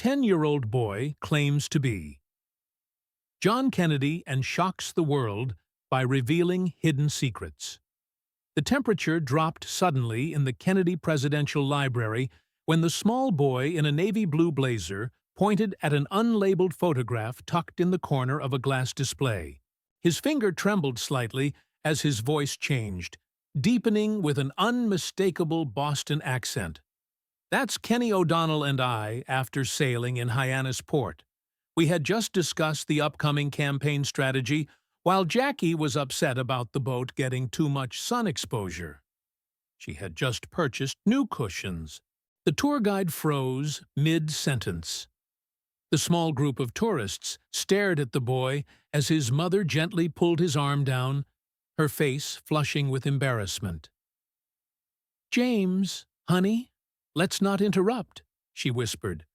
10-year-old boy claims to be. John Kennedy and shocks the world by revealing hidden secrets. The temperature dropped suddenly in the Kennedy Presidential Library when the small boy in a navy blue blazer pointed at an unlabeled photograph tucked in the corner of a glass display. His finger trembled slightly as his voice changed, deepening with an unmistakable Boston accent. "That's Kenny O'Donnell and I after sailing in Hyannis Port. We had just discussed the upcoming campaign strategy while Jackie was upset about the boat getting too much sun exposure. She had just purchased new cushions." The tour guide froze mid-sentence. The small group of tourists stared at the boy as his mother gently pulled his arm down, her face flushing with embarrassment. "James, honey, let's not interrupt," she whispered.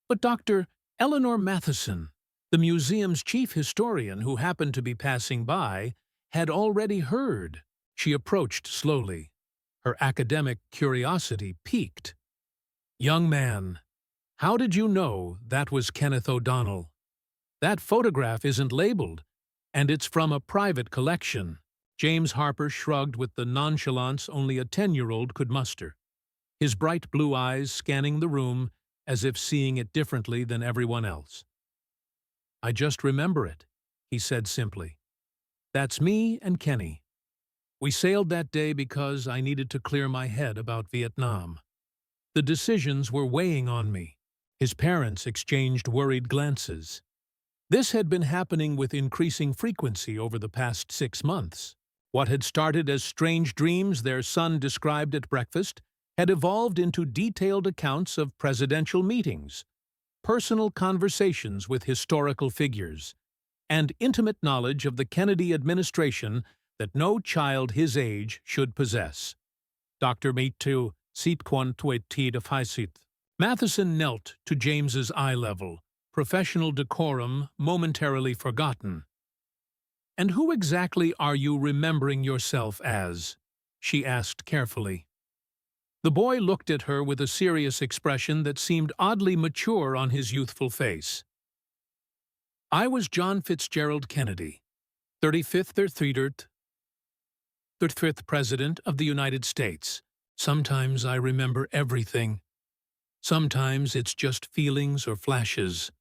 But Dr. Eleanor Matheson, the museum's chief historian who happened to be passing by, had already heard. She approached slowly. Her academic curiosity piqued. "Young man, how did you know that was Kenneth O'Donnell? That photograph isn't labeled, and it's from a private collection." James Harper shrugged with the nonchalance only a 10-year-old could muster, his bright blue eyes scanning the room as if seeing it differently than everyone else. "I just remember it," he said simply. "That's me and Kenny. We sailed that day because I needed to clear my head about Vietnam. The decisions were weighing on me." His parents exchanged worried glances. This had been happening with increasing frequency over the past 6 months. What had started as strange dreams their son described at breakfast had evolved into detailed accounts of presidential meetings, personal conversations with historical figures, and intimate knowledge of the Kennedy administration that no child his age should possess. Dr. Metu Sitquan Tuetid of Haisit. Matheson knelt to James's eye level, professional decorum momentarily forgotten. "And who exactly are you remembering yourself as?" she asked carefully. The boy looked at her with a serious expression that seemed oddly mature on his youthful face. "I was John Fitzgerald Kennedy, 35th President of the United States. Sometimes I remember everything. Sometimes it's just feelings or flashes."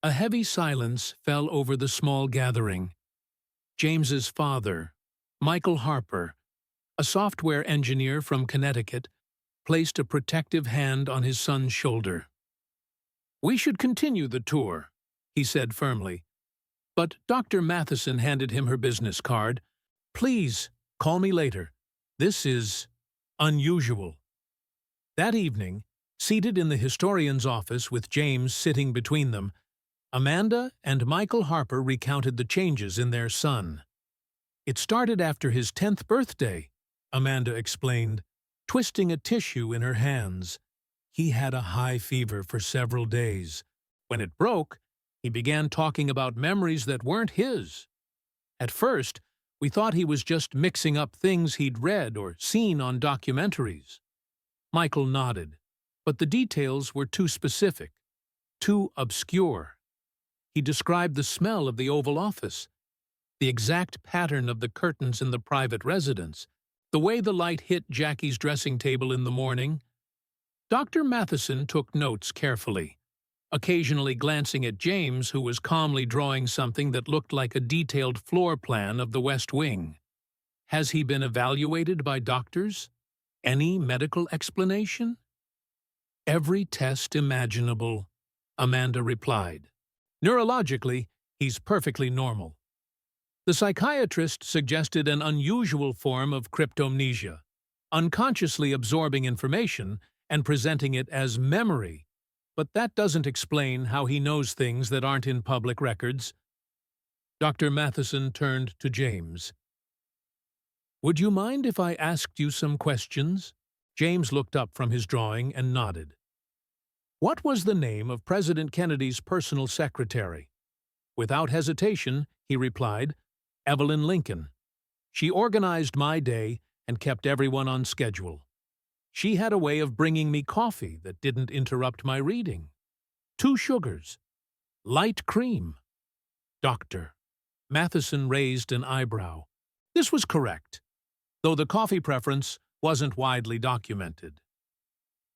A heavy silence fell over the small gathering. James's father, Michael Harper, a software engineer from Connecticut, placed a protective hand on his son's shoulder. "We should continue the tour," he said firmly. But Dr. Matheson handed him her business card. "Please, call me later. This is unusual." That evening, seated in the historian's office with James sitting between them, Amanda and Michael Harper recounted the changes in their son. "It started after his 10th birthday," Amanda explained, twisting a tissue in her hands. "He had a high fever for several days. When it broke, he began talking about memories that weren't his. At first, we thought he was just mixing up things he'd read or seen on documentaries." Michael nodded, but the details were too specific, too obscure. He described the smell of the Oval Office, the exact pattern of the curtains in the private residence, the way the light hit Jackie's dressing table in the morning. Dr. Matheson took notes carefully, occasionally glancing at James, who was calmly drawing something that looked like a detailed floor plan of the West Wing. "Has he been evaluated by doctors? Any medical explanation?" "Every test imaginable," Amanda replied. "Neurologically, he's perfectly normal." The psychiatrist suggested an unusual form of cryptomnesia, unconsciously absorbing information and presenting it as memory, but that doesn't explain how he knows things that aren't in public records. Dr. Matheson turned to James. "Would you mind if I asked you some questions?" James looked up from his drawing and nodded. "What was the name of President Kennedy's personal secretary?" Without hesitation, he replied, "Evelyn Lincoln. She organized my day and kept everyone on schedule. She had a way of bringing me coffee that didn't interrupt my reading." 2 sugars. Light cream. Doctor. Matheson raised an eyebrow. This was correct, though the coffee preference wasn't widely documented.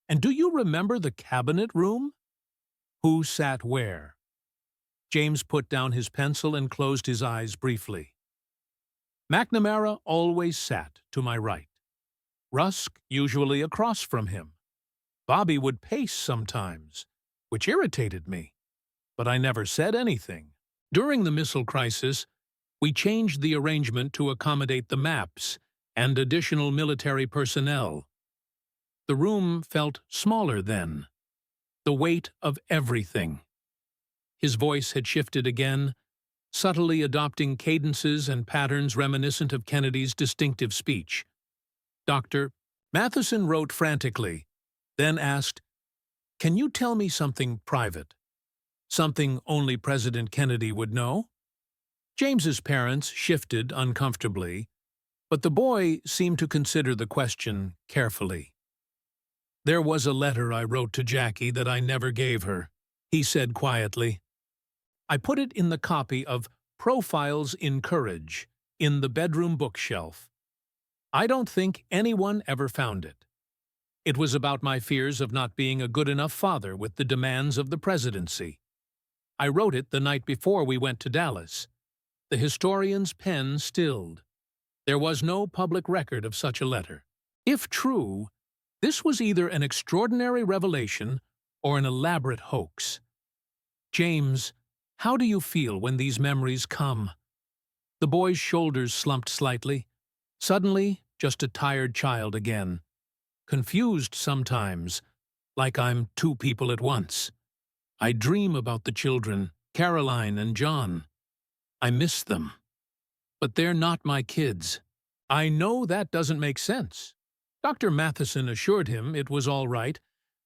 And do you remember the cabinet room? Who sat where? James put down his pencil and closed his eyes briefly. McNamara always sat to my right. Rusk usually across from him. Bobby would pace sometimes, which irritated me, but I never said anything. During the missile crisis, we changed the arrangement to accommodate the maps and additional military personnel. The room felt smaller then. The weight of everything. His voice had shifted again, subtly adopting cadences and patterns reminiscent of Kennedy's distinctive speech. Dr. Matheson wrote frantically, then asked, "Can you tell me something private? Something only President Kennedy would know?" James's parents shifted uncomfortably, but the boy seemed to consider the question carefully. "There was a letter I wrote to Jackie that I never gave her," he said quietly. "I put it in the copy of Profiles in Courage in the bedroom bookshelf. I don't think anyone ever found it. It was about my fears of not being a good enough father with the demands of the presidency. I wrote it the night before we went to Dallas. The historian's pen stilled. There was no public record of such a letter. If true, this was either an extraordinary revelation or an elaborate hoax. James, how do you feel when these memories come?" The boy's shoulders slumped slightly. Suddenly, just a tired child again. Confused sometimes, like I'm 2 people at once. I dream about the children, Caroline and John. I miss them. But they're not my kids. I know that doesn't make sense. Dr. Matheson assured him it was all right,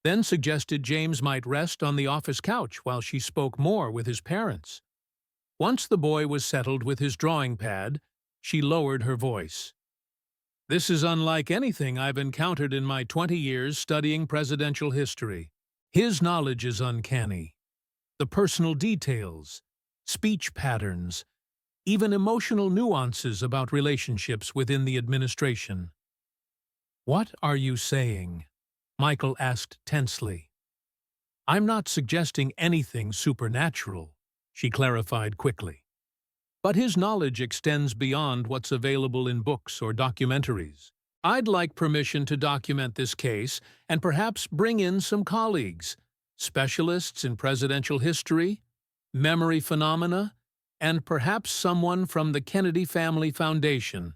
then suggested James might rest on the office couch while she spoke more with his parents. Once the boy was settled with his drawing pad, she lowered her voice. "This is unlike anything I've encountered in my 20 years studying presidential history. His knowledge is uncanny. The personal details, speech patterns, even emotional nuances about relationships within the administration." "What are you saying?" Michael asked tensely. "I'm not suggesting anything supernatural," she clarified quickly. "But his knowledge extends beyond what's available in books or documentaries. I'd like permission to document this case and perhaps bring in some colleagues, specialists in presidential history, memory phenomena, and perhaps someone from the Kennedy Family Foundation."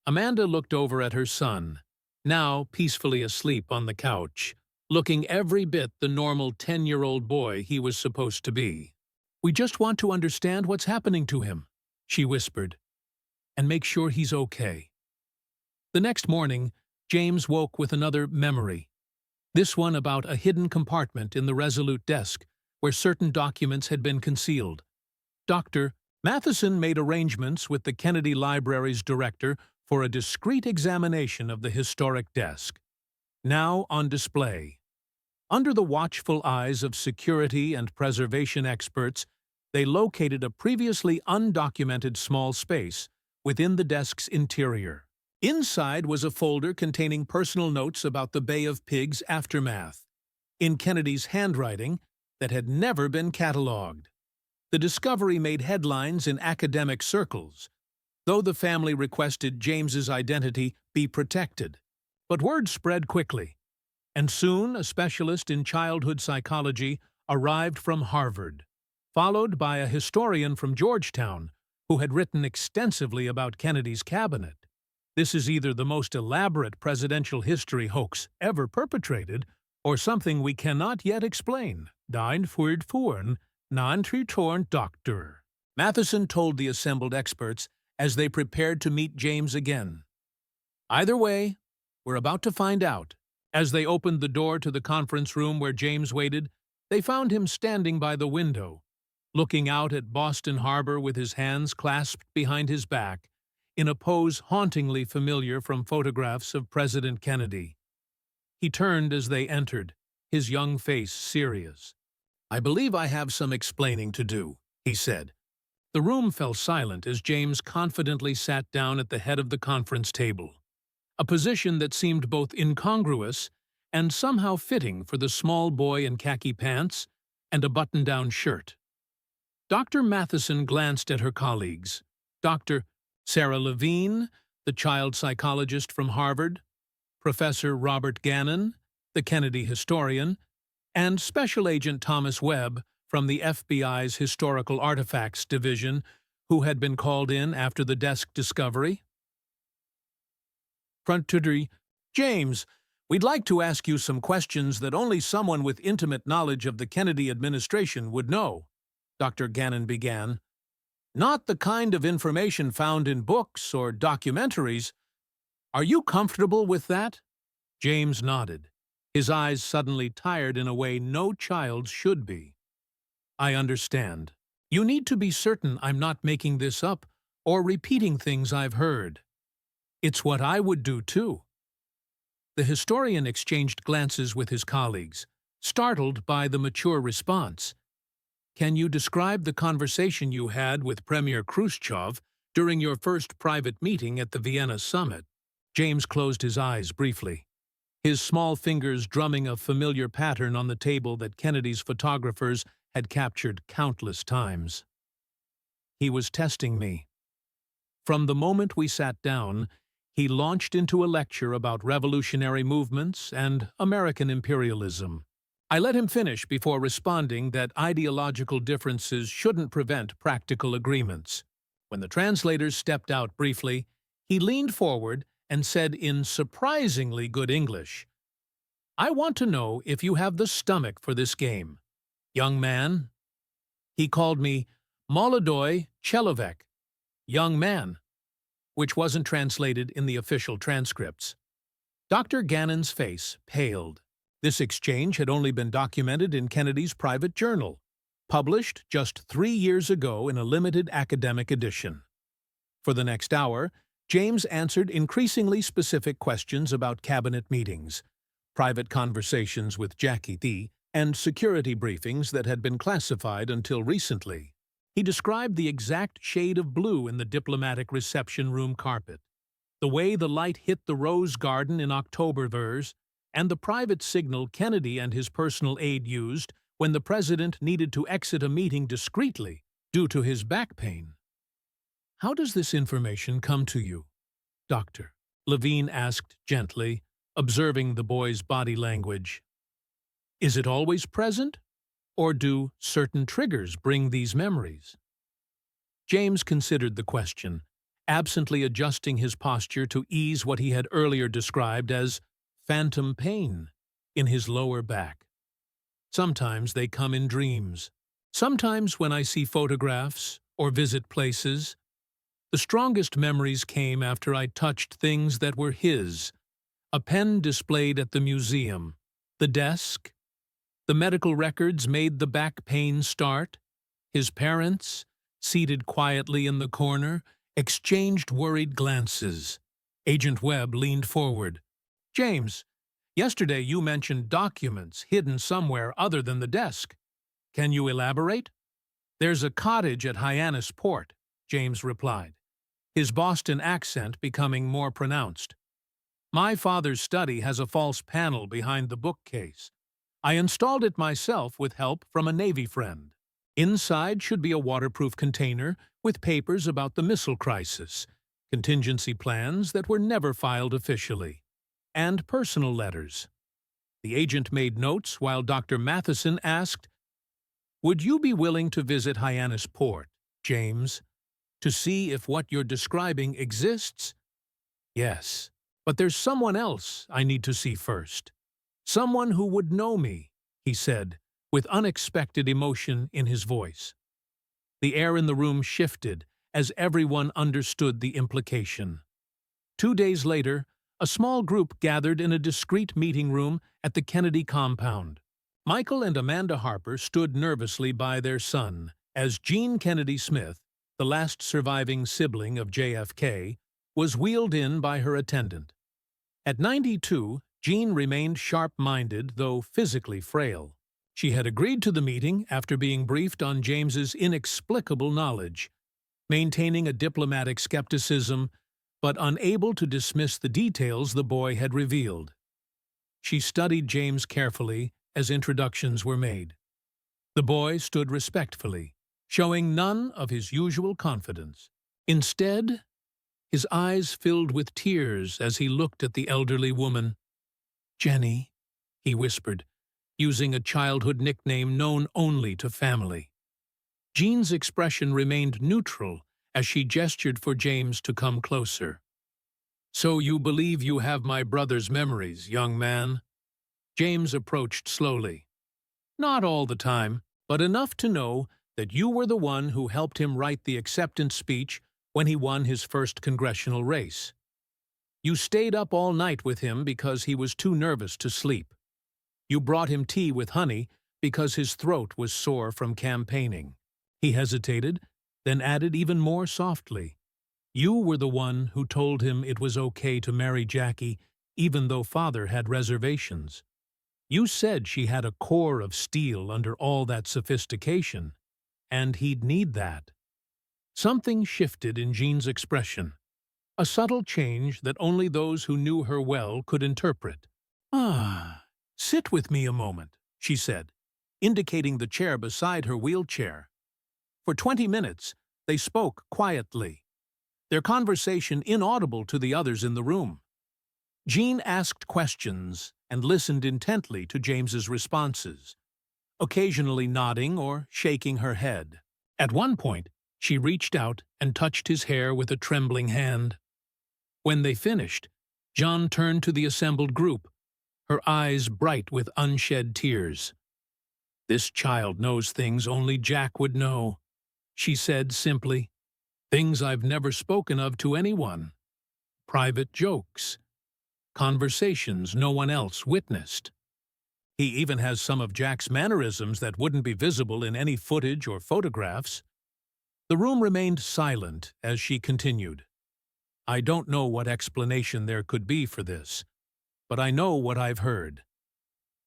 Amanda looked over at her son, now peacefully asleep on the couch, looking every bit the normal 10-year-old boy he was supposed to be. "We just want to understand what's happening to him," she whispered, "and make sure he's okay." The next morning, James woke with another memory, this one about a hidden compartment in the Resolute desk where certain documents had been concealed. Dr. Matheson made arrangements with the Kennedy Library's director for a discreet examination of the historic desk, now on display. Under the watchful eyes of security and preservation experts, they located a previously undocumented small space within the desk's interior. Inside was a folder containing personal notes about the Bay of Pigs aftermath, in Kennedy's handwriting that had never been catalogued. The discovery made headlines in academic circles, though the family requested James's identity be protected. But word spread quickly, and soon a specialist in childhood psychology arrived from Harvard, followed by a historian from Georgetown who had written extensively about Kennedy's cabinet. This is either the most elaborate presidential history hoax ever perpetrated or something we cannot yet explain. "Dein Fortfuhren, non-Tritorn Doctor," Matheson told the assembled experts as they prepared to meet James again. "Either way, we're about to find out." As they opened the door to the conference room where James waited, they found him standing by the window, looking out at Boston Harbor with his hands clasped behind his back, in a pose hauntingly familiar from photographs of President Kennedy. He turned as they entered, his young face serious. "I believe I have some explaining to do," he said. The room fell silent as James confidently sat down at the head of the conference table, a position that seemed both incongruous and somehow fitting for the small boy in khaki pants and a button-down shirt. Dr. Matheson glanced at her colleagues. Dr. Sarah Levine, the child psychologist from Harvard, Professor Robert Gannon, the Kennedy historian, and Special Agent Thomas Webb from the FBI's Historical Artifacts Division, who had been called in after the desk discovery. Frontudry, "James, we'd like to ask you some questions that only someone with intimate knowledge of the Kennedy administration would know," Dr. Gannon began. "Not the kind of information found in books or documentaries. Are you comfortable with that?" James nodded, his eyes suddenly tired in a way no child should be. "I understand. You need to be certain I'm not making this up or repeating things I've heard. It's what I would do, too." The historian exchanged glances with his colleagues, startled by the mature response. "Can you describe the conversation you had with Premier Khrushchev during your first private meeting at the Vienna summit?" James closed his eyes briefly, his small fingers drumming a familiar pattern on the table that Kennedy's photographers had captured countless times. "He was testing me. From the moment we sat down, he launched into a lecture about revolutionary movements and American imperialism. I let him finish before responding that ideological differences shouldn't prevent practical agreements. When the translators stepped out briefly, he leaned forward and said in surprisingly good English, 'I want to know if you have the stomach for this game. Young man.' He called me Molodoy Chelovek, young man, which wasn't translated in the official transcripts." Dr. Gannon's face paled. This exchange had only been documented in Kennedy's private journal, published just 3 years ago in a limited academic edition. For the next hour, James answered increasingly specific questions about cabinet meetings, private conversations with Jackie D., and security briefings that had been classified until recently. He described the exact shade of blue in the diplomatic reception room carpet, the way the light hit the rose garden in Oktoberfest, and the private signal Kennedy and his personal aide used when the president needed to exit a meeting discreetly due to his back pain. "How does this information come to you, Doctor?" Levine asked gently, observing the boy's body language. "Is it always present, or do certain triggers bring these memories?" James considered the question, absently adjusting his posture to ease what he had earlier described as phantom pain in his lower back. "Sometimes they come in dreams. Sometimes when I see photographs or visit places. The strongest memories came after I touched things that were his, a pen displayed at the museum, the desk. The medical records made the back pain start. His parents, seated quietly in the corner, exchanged worried glances. Agent Webb leaned forward. "James, yesterday you mentioned documents hidden somewhere other than the desk. Can you elaborate?" "There's a cottage at Hyannis Port," James replied, his Boston accent becoming more pronounced. "My father's study has a false panel behind the bookcase. I installed it myself with help from a Navy friend. Inside should be a waterproof container with papers about the missile crisis, contingency plans that were never filed officially, and personal letters." The agent made notes while Dr. Matheson asked, "Would you be willing to visit Hyannis Port, James, to see if what you're describing exists?" "Yes, but there's someone else I need to see first. Someone who would know me," he said, with unexpected emotion in his voice. The air in the room shifted as everyone understood the implication. 2 days later, a small group gathered in a discreet meeting room at the Kennedy compound. Michael and Amanda Harper stood nervously by their son as Jean Kennedy Smith, the last surviving sibling of JFK, was wheeled in by her attendant. At 92, Jean remained sharp-minded, though physically frail. She had agreed to the meeting after being briefed on James's inexplicable knowledge, maintaining a diplomatic skepticism, but unable to dismiss the details the boy had revealed. She studied James carefully as introductions were made. The boy stood respectfully, showing none of his usual confidence. Instead, his eyes filled with tears as he looked at the elderly woman. "Jenny," he whispered, using a childhood nickname known only to family. Jean's expression remained neutral as she gestured for James to come closer. "So you believe you have my brother's memories, young man?" James approached slowly. "Not all the time, but enough to know that you were the one who helped him write the acceptance speech when he won his first congressional race. You stayed up all night with him because he was too nervous to sleep. You brought him tea with honey because his throat was sore from campaigning." He hesitated, then added even more softly, "You were the one who told him it was okay to marry Jackie even though father had reservations. You said she had a core of steel under all that sophistication, and he'd need that." Something shifted in Jean's expression, a subtle change that only those who knew her well could interpret. "Ah, sit with me a moment," she said, indicating the chair beside her wheelchair. For 20 minutes, they spoke quietly, their conversation inaudible to the others in the room. Jean asked questions and listened intently to James's responses, occasionally nodding or shaking her head. At one point, she reached out and touched his hair with a trembling hand. When they finished, Jean turned to the assembled group, her eyes bright with unshed tears. "This child knows things only Jack would know," she said simply. "Things I've never spoken of to anyone. Private jokes. Conversations no one else witnessed. He even has some of Jack's mannerisms that wouldn't be visible in any footage or photographs." The room remained silent as she continued. "I don't know what explanation there could be for this, but I know what I've heard.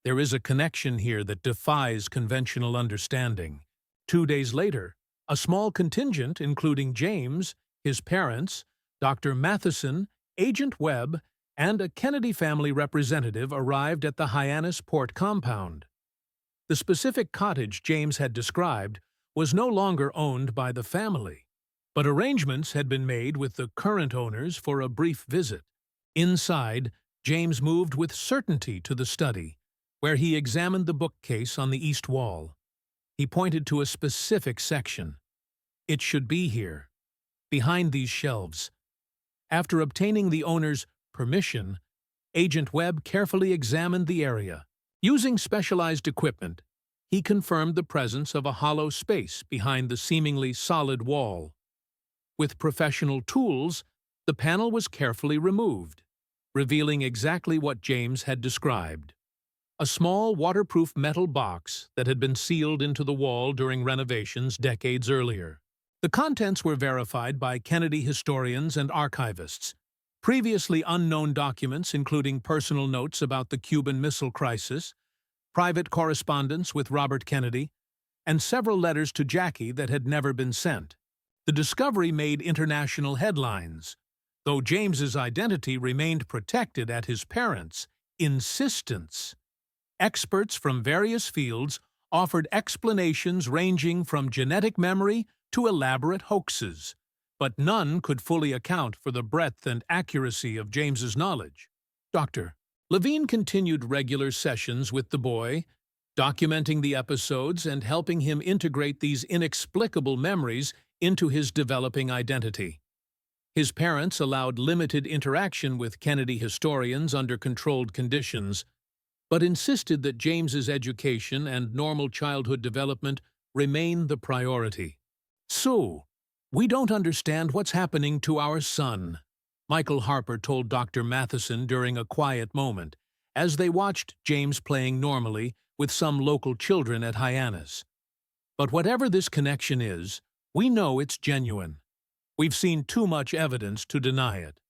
There is a connection here that defies conventional understanding." 2 days later, a small contingent, including James, his parents, Dr. Matheson, Agent Webb, and a Kennedy family representative arrived at the Hyannis Port compound. The specific cottage James had described was no longer owned by the family, but arrangements had been made with the current owners for a brief visit. Inside, James moved with certainty to the study, where he examined the bookcase on the east wall. He pointed to a specific section. "It should be here, behind these shelves." After obtaining the owner's permission, Agent Webb carefully examined the area. Using specialized equipment, he confirmed the presence of a hollow space behind the seemingly solid wall. With professional tools, the panel was carefully removed, revealing exactly what James had described: a small waterproof metal box that had been sealed into the wall during renovations decades earlier. The contents were verified by Kennedy historians and archivists. Previously unknown documents including personal notes about the Cuban Missile Crisis, private correspondence with Robert Kennedy, and several letters to Jackie that had never been sent. The discovery made international headlines, though James's identity remained protected at his parents' insistence. Experts from various fields offered explanations ranging from genetic memory to elaborate hoaxes, but none could fully account for the breadth and accuracy of James's knowledge. Dr. Levine continued regular sessions with the boy, documenting the episodes and helping him integrate these inexplicable memories into his developing identity. His parents allowed limited interaction with Kennedy historians under controlled conditions, but insisted that James's education and normal childhood development remain the priority. "So, we don't understand what's happening to our son," Michael Harper told Dr. Matheson during a quiet moment, as they watched James playing normally with some local children at Hyannis. "But whatever this connection is, we know it's genuine. We've seen too much evidence to deny it."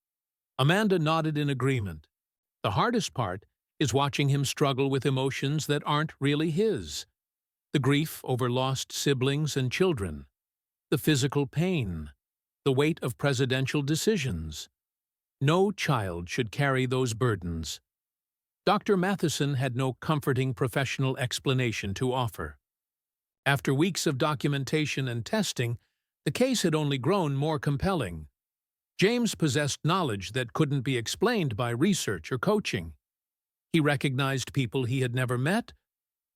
Amanda nodded in agreement. "The hardest part is watching him struggle with emotions that aren't really his." the grief over lost siblings and children, the physical pain, the weight of presidential decisions. No child should carry those burdens. Dr. Matheson had no comforting professional explanation to offer. After weeks of documentation and testing, the case had only grown more compelling. James possessed knowledge that couldn't be explained by research or coaching. He recognized people he had never met,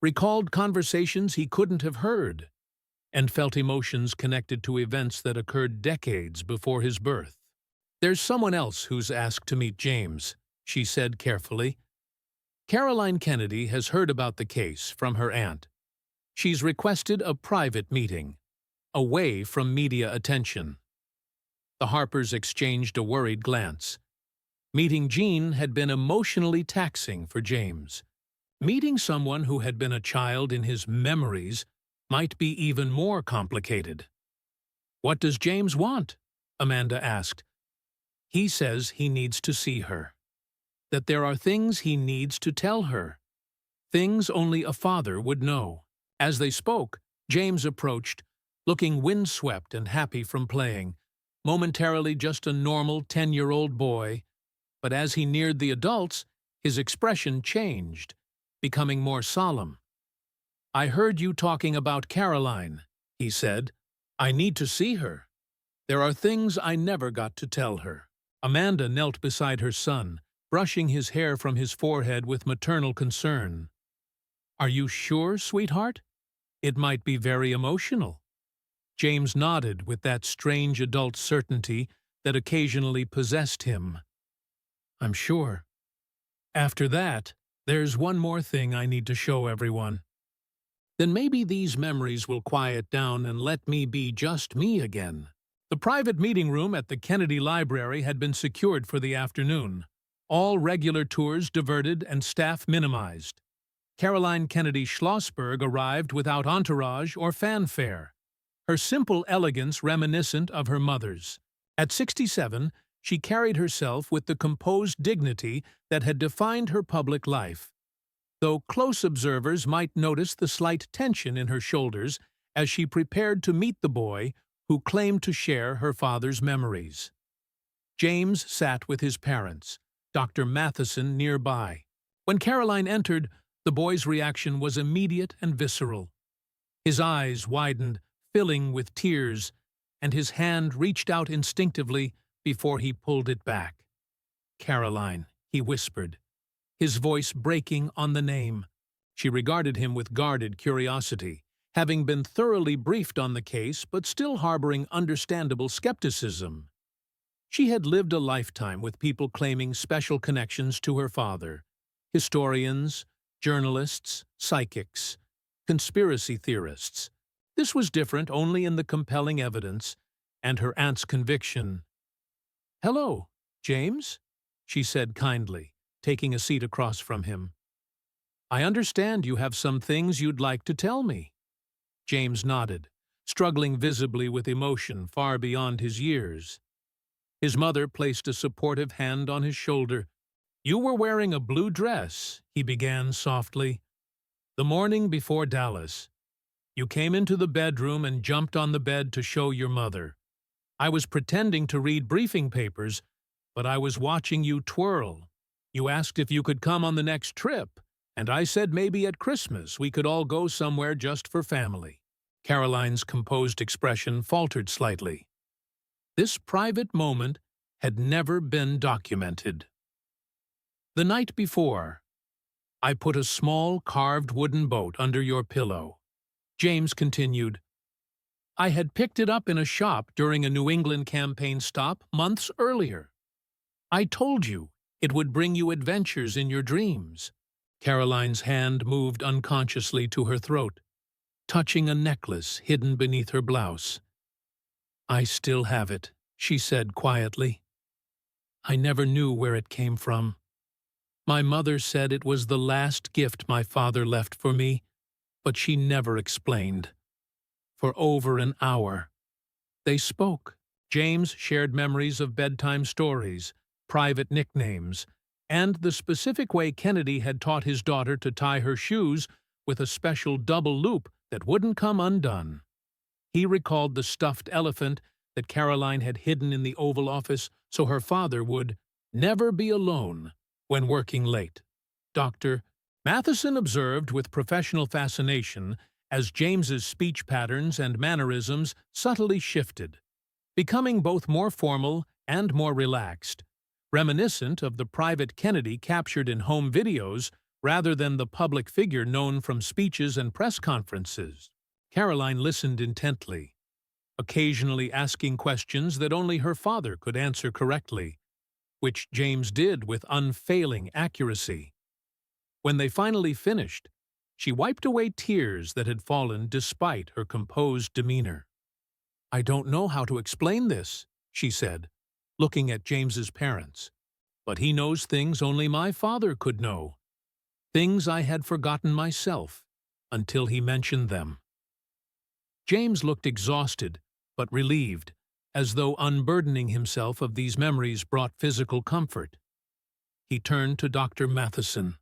recalled conversations he couldn't have heard, and felt emotions connected to events that occurred decades before his birth. "There's someone else who's asked to meet James," she said carefully. "Caroline Kennedy has heard about the case from her aunt. She's requested a private meeting, away from media attention." The Harpers exchanged a worried glance. Meeting Jean had been emotionally taxing for James. Meeting someone who had been a child in his memories might be even more complicated. "What does James want?" Amanda asked. "He says he needs to see her. That there are things he needs to tell her. Things only a father would know." As they spoke, James approached, looking windswept and happy from playing, momentarily just a normal 10-year-old boy, but as he neared the adults, his expression changed, becoming more solemn. "I heard you talking about Caroline," he said. "I need to see her. There are things I never got to tell her." Amanda knelt beside her son, brushing his hair from his forehead with maternal concern. "Are you sure, sweetheart? It might be very emotional." James nodded with that strange adult certainty that occasionally possessed him. "I'm sure. After that, there's one more thing I need to show everyone. Then maybe these memories will quiet down and let me be just me again." The private meeting room at the Kennedy Library had been secured for the afternoon. All regular tours diverted and staff minimized. Caroline Kennedy Schlossberg arrived without entourage or fanfare, her simple elegance reminiscent of her mother's. At 67, she carried herself with the composed dignity that had defined her public life, though close observers might notice the slight tension in her shoulders as she prepared to meet the boy who claimed to share her father's memories. James sat with his parents, Dr. Matheson nearby. When Caroline entered, the boy's reaction was immediate and visceral. His eyes widened, filling with tears, and his hand reached out instinctively before he pulled it back. "Caroline," he whispered, his voice breaking on the name. She regarded him with guarded curiosity, having been thoroughly briefed on the case but still harboring understandable skepticism. She had lived a lifetime with people claiming special connections to her father: historians, journalists, psychics, conspiracy theorists. This was different only in the compelling evidence and her aunt's conviction. "Hello, James," she said kindly, taking a seat across from him. "I understand you have some things you'd like to tell me." James nodded, struggling visibly with emotion far beyond his years. His mother placed a supportive hand on his shoulder. "You were wearing a blue dress," he began softly. "The morning before Dallas. You came into the bedroom and jumped on the bed to show your mother. I was pretending to read briefing papers, but I was watching you twirl. You asked if you could come on the next trip, and I said maybe at Christmas we could all go somewhere just for family." Caroline's composed expression faltered slightly. This private moment had never been documented. "The night before, I put a small carved wooden boat under your pillow," James continued. "I had picked it up in a shop during a New England campaign stop months earlier. I told you it would bring you adventures in your dreams." Caroline's hand moved unconsciously to her throat, touching a necklace hidden beneath her blouse. "I still have it," she said quietly. "I never knew where it came from. My mother said it was the last gift my father left for me, but she never explained. For over an hour, they spoke." James shared memories of bedtime stories, private nicknames, and the specific way Kennedy had taught his daughter to tie her shoes with a special double loop that wouldn't come undone. He recalled the stuffed elephant that Caroline had hidden in the Oval Office so her father would never be alone when working late. Dr. Matheson observed with professional fascination as James's speech patterns and mannerisms subtly shifted, becoming both more formal and more relaxed, reminiscent of the private Kennedy captured in home videos rather than the public figure known from speeches and press conferences. Caroline listened intently, occasionally asking questions that only her father could answer correctly, which James did with unfailing accuracy. When they finally finished, she wiped away tears that had fallen despite her composed demeanor. "I don't know how to explain this," she said, looking at James's parents. "But he knows things only my father could know. Things I had forgotten myself, until he mentioned them." James looked exhausted, but relieved, as though unburdening himself of these memories brought physical comfort. He turned to Dr. Matheson.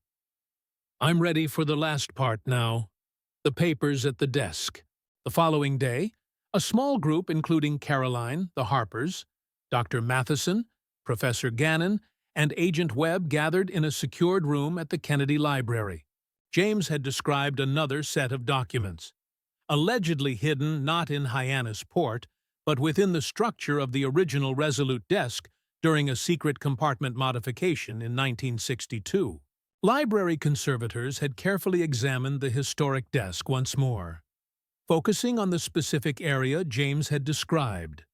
"I'm ready for the last part now. The papers at the desk." The following day, a small group including Caroline, the Harpers, Dr. Matheson, Professor Gannon, and Agent Webb gathered in a secured room at the Kennedy Library. James had described another set of documents, allegedly hidden not in Hyannis Port, but within the structure of the original Resolute desk during a secret compartment modification in 1962. Library conservators had carefully examined the historic desk once more, focusing on the specific area James had described,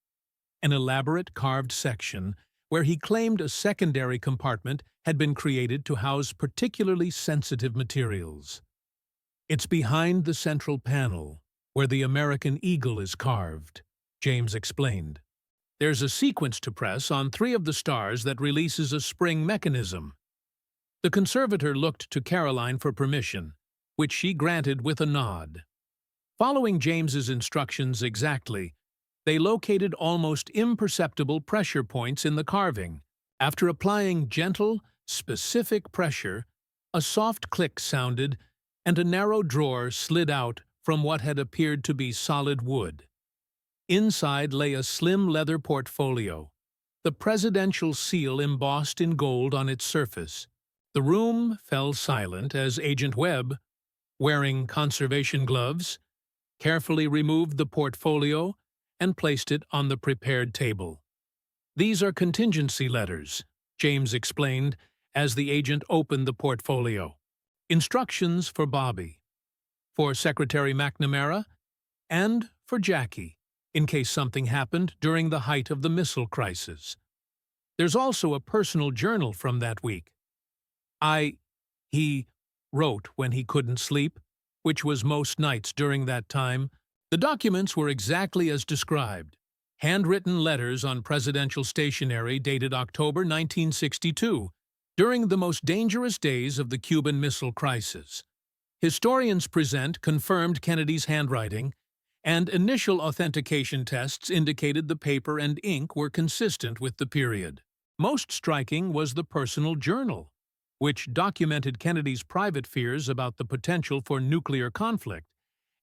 an elaborate carved section where he claimed a secondary compartment had been created to house particularly sensitive materials. "It's behind the central panel, where the American eagle is carved," James explained. "There's a sequence to press on 3 of the stars that releases a spring mechanism." The conservator looked to Caroline for permission, which she granted with a nod. Following James's instructions exactly, they located almost imperceptible pressure points in the carving. After applying gentle, specific pressure, a soft click sounded and a narrow drawer slid out from what had appeared to be solid wood. Inside lay a slim leather portfolio, the presidential seal embossed in gold on its surface. The room fell silent as Agent Webb, wearing conservation gloves, carefully removed the portfolio and placed it on the prepared table. "These are contingency letters," James explained as the agent opened the portfolio. "Instructions for Bobby, for Secretary McNamara, and for Jackie, in case something happened during the height of the missile crisis. There's also a personal journal from that week. He wrote when he couldn't sleep, which was most nights during that time." The documents were exactly as described, handwritten letters on presidential stationery dated October 1962, during the most dangerous days of the Cuban Missile Crisis. Historians present confirmed Kennedy's handwriting, and initial authentication tests indicated the paper and ink were consistent with the period. Most striking was the personal journal, which documented Kennedy's private fears about the potential for nuclear conflict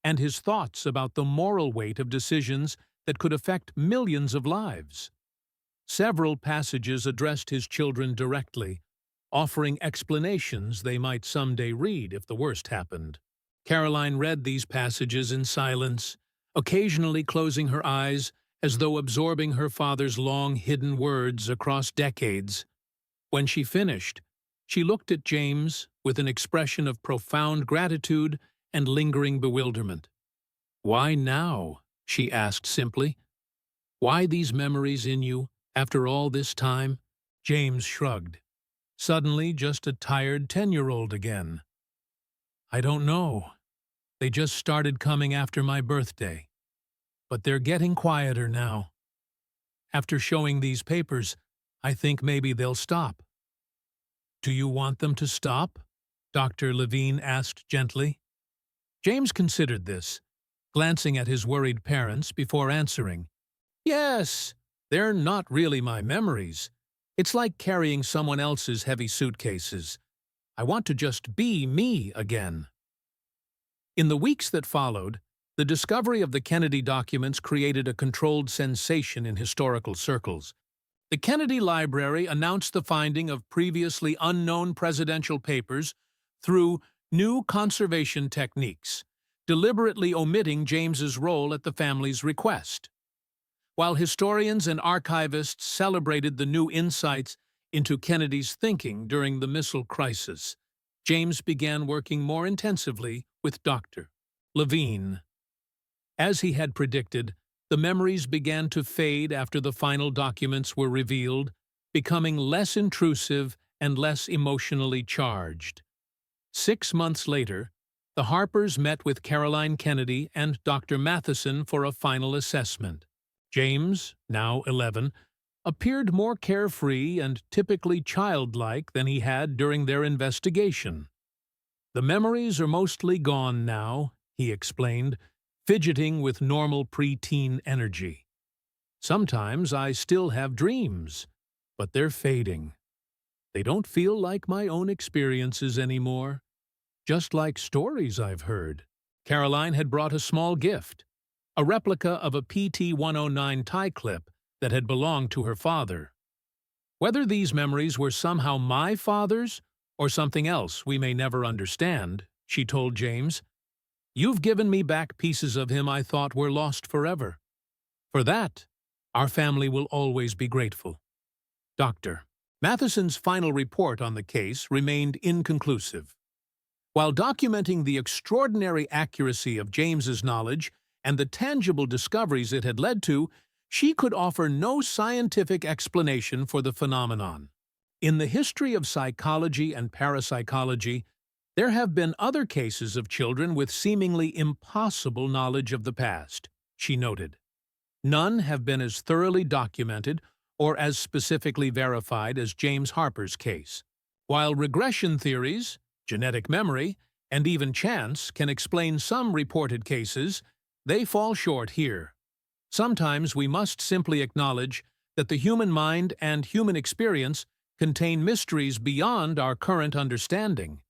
and his thoughts about the moral weight of decisions that could affect millions of lives. Several passages addressed his children directly, offering explanations they might someday read if the worst happened. Caroline read these passages in silence, occasionally closing her eyes as though absorbing her father's long hidden words across decades. When she finished, she looked at James with an expression of profound gratitude and lingering bewilderment. "Why now?" she asked simply. "Why these memories in you, after all this time?" James shrugged, suddenly just a tired 10-year-old again. "I don't know. They just started coming after my birthday. But they're getting quieter now. After showing these papers, I think maybe they'll stop." "Do you want them to stop?" Dr. Levine asked gently. James considered this, glancing at his worried parents before answering. "Yes, they're not really my memories. It's like carrying someone else's heavy suitcases. I want to just be me again." In the weeks that followed, the discovery of the Kennedy documents created a controlled sensation in historical circles. The Kennedy Library announced the finding of previously unknown presidential papers through new conservation techniques, deliberately omitting James's role at the family's request. While historians and archivists celebrated the new insights into Kennedy's thinking during the missile crisis, James began working more intensively with Dr. Levine. As he had predicted, the memories began to fade after the final documents were revealed, becoming less intrusive and less emotionally charged. 6 months later, the Harpers met with Caroline Kennedy and Dr. Matheson for a final assessment. James, now 11, appeared more carefree and typically childlike than he had during their investigation. "The memories are mostly gone now," he explained, fidgeting with normal preteen energy. "Sometimes I still have dreams, but they're fading. They don't feel like my own experiences anymore, just like stories I've heard." Caroline had brought a small gift, a replica of a PT-109 tie clip that had belonged to her father. "Whether these memories were somehow my father's or something else we may never understand," she told James, "you've given me back pieces of him I thought were lost forever. For that, our family will always be grateful." Dr. Matheson's final report on the case remained inconclusive. While documenting the extraordinary accuracy of James's knowledge and the tangible discoveries it had led to, she could offer no scientific explanation for the phenomenon. In the history of psychology and parapsychology, there have been other cases of children with seemingly impossible knowledge of the past, she noted. None have been as thoroughly documented or as specifically verified as James Harper's case. While regression theories, genetic memory, and even chance can explain some reported cases, they fall short here. Sometimes we must simply acknowledge that the human mind and human experience contain mysteries beyond our current understanding.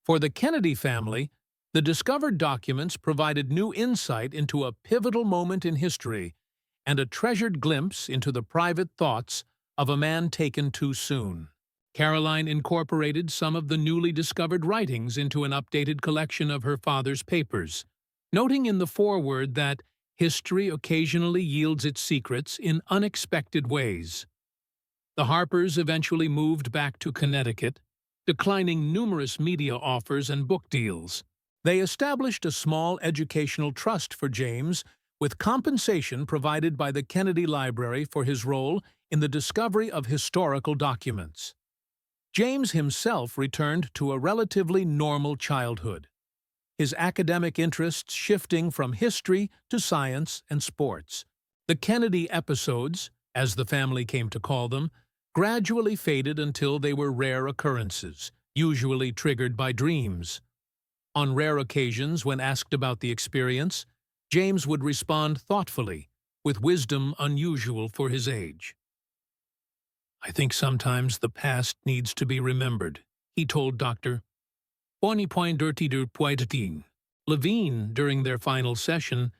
For the Kennedy family, the discovered documents provided new insight into a pivotal moment in history and a treasured glimpse into the private thoughts of a man taken too soon. Caroline incorporated some of the newly discovered writings into an updated collection of her father's papers, noting in the foreword that history occasionally yields its secrets in unexpected ways. The Harpers eventually moved back to Connecticut, declining numerous media offers and book deals. They established a small educational trust for James, with compensation provided by the Kennedy Library for his role in the discovery of historical documents. James himself returned to a relatively normal childhood, his academic interests shifting from history to science and sports. The Kennedy episodes, as the family came to call them, gradually faded until they were rare occurrences, usually triggered by dreams. On rare occasions, when asked about the experience, James would respond thoughtfully, with wisdom unusual for his age. "I think sometimes the past needs to be remembered," he told Dr. Levine during their final session.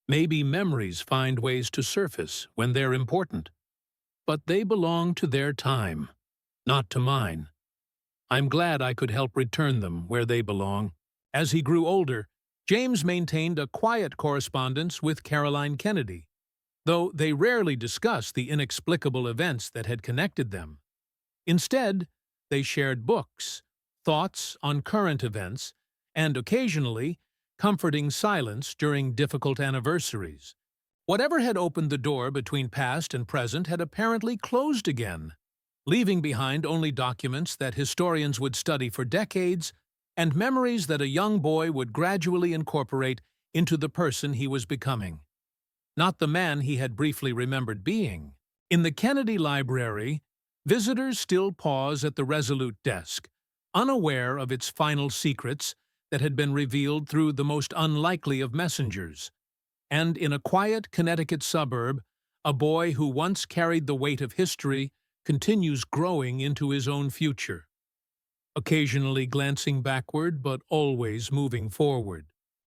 "Maybe memories find ways to surface when they're important. But they belong to their time, not to mine. I'm glad I could help return them where they belong." As he grew older, James maintained a quiet correspondence with Caroline Kennedy, though they rarely discussed the inexplicable events that had connected them. Instead, they shared books, thoughts on current events, and occasionally, comforting silence during difficult anniversaries. Whatever had opened the door between past and present had apparently closed again, leaving behind only documents that historians would study for decades and memories that a young boy would gradually incorporate into the person he was becoming, not the man he had briefly remembered being. In the Kennedy Library, visitors still pause at the resolute desk, unaware of its final secrets that had been revealed through the most unlikely of messengers. And in a quiet Connecticut suburb, a boy who once carried the weight of history continues growing into his own future, occasionally glancing backward but always moving forward.